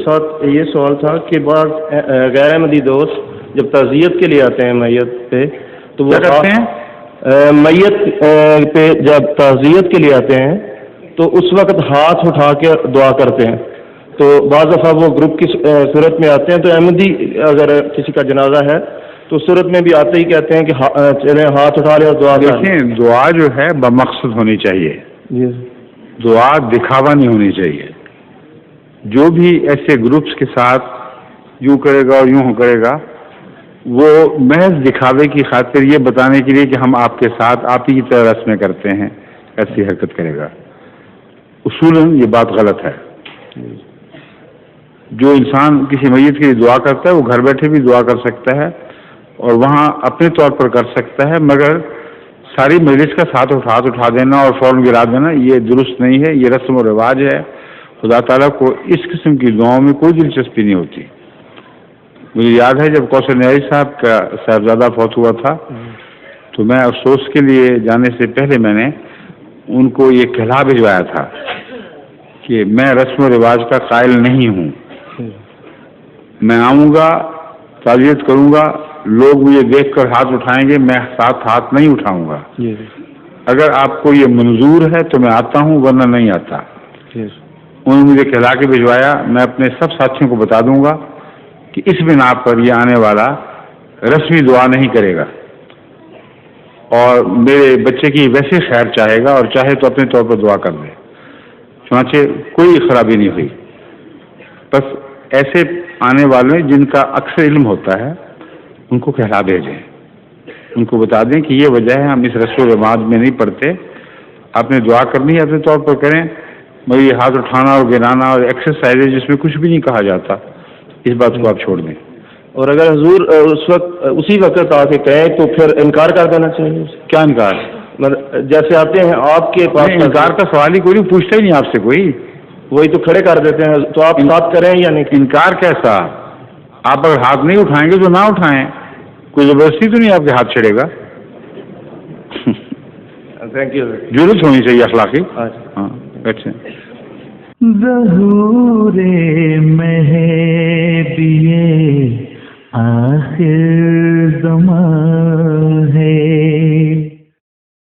ساتھ یہ سوال تھا کہ بعض غیر احمدی دوست جب تعزیت کے لیے آتے ہیں میت پہ تو وہ کرتے ہیں، میت پہ جب تعزیت کے لیے آتے ہیں تو اس وقت ہاتھ اٹھا کے دعا کرتے ہیں. تو بعض دفعہ وہ گروپ کی صورت میں آتے ہیں تو احمدی اگر کسی کا جنازہ ہے تو صورت میں بھی آتے ہی کہتے ہیں کہ چلیں ہاتھ اٹھا لیں اور دعا کریں. دیکھیں دعا جو ہے بمقصد ہونی چاہیے، دعا دکھاوا نہیں ہونی چاہیے. جو بھی ایسے گروپس کے ساتھ یوں کرے گا اور یوں کرے گا وہ محض دکھاوے کی خاطر یہ بتانے کے لیے کہ ہم آپ کے ساتھ آپ ہی کی طرح رسمیں کرتے ہیں ایسی حرکت کرے گا. اصولاً یہ بات غلط ہے. جو انسان کسی میت کے لیے دعا کرتا ہے وہ گھر بیٹھے بھی دعا کر سکتا ہے اور وہاں اپنے طور پر کر سکتا ہے، مگر ساری مجلس کا ساتھ اٹھا دینا اور فوراً گرا دینا یہ درست نہیں ہے. یہ رسم و رواج ہے. خدا تعالیٰ کو اس قسم کی دعاؤں میں کوئی دلچسپی نہیں ہوتی. مجھے یاد ہے جب کوثر نیازی صاحب کا صاحبزادہ فوت ہوا تھا تو میں افسوس کے لیے جانے سے پہلے میں نے ان کو یہ کہلا بھجوایا تھا کہ میں رسم و رواج کا قائل نہیں ہوں. میں آؤں گا، تعزیت کروں گا، لوگ مجھے دیکھ کر ہاتھ اٹھائیں گے، میں ساتھ ہاتھ نہیں اٹھاؤں گا. اگر آپ کو یہ منظور ہے تو میں آتا ہوں ورنہ نہیں آتا. انہوں نے مجھے کہلا کے بھجوایا. میں اپنے سب ساتھیوں کو بتا دوں گا کہ اس بنا پر یہ آنے والا رسمی دعا نہیں کرے گا اور میرے بچے کی ویسے خیر چاہے گا اور چاہے تو اپنے طور پر دعا کر دے. چنانچہ کوئی خرابی نہیں ہوئی. بس ایسے آنے والے جن کا اکثر علم ہوتا ہے ان کو کہلا بھیجیں، ان کو بتا دیں کہ یہ وجہ ہے ہم اس رسم و رواج میں نہیں پڑھتے. آپ نے دعا کرنی ہے اپنے طور پر کریں، مگر یہ ہاتھ اٹھانا اور گرانا اور ایکسرسائز جس میں کچھ بھی نہیں کہا جاتا اس بات کو آپ چھوڑ دیں. اور اگر حضور اس وقت اسی وقت آ کے کہیں تو پھر انکار کر دینا چاہیے. کیا انکار؟ جیسے آتے ہیں آپ کے پاس انکار کا سوال ہی کوئی نہیں، پوچھتا ہی نہیں آپ سے کوئی. وہی تو کھڑے کر دیتے ہیں تو آپ ساتھ کریں یا نہیں؟ انکار کیسا؟ آپ اگر ہاتھ نہیں اٹھائیں گے تو نہ اٹھائیں، کوئی زبردستی تو نہیں آپ کے ہاتھ چھڑے گا. Thank you. ضرورت ہونی چاہیے اخلاقی. ہاں بیٹھے. ظہور مہدی آخر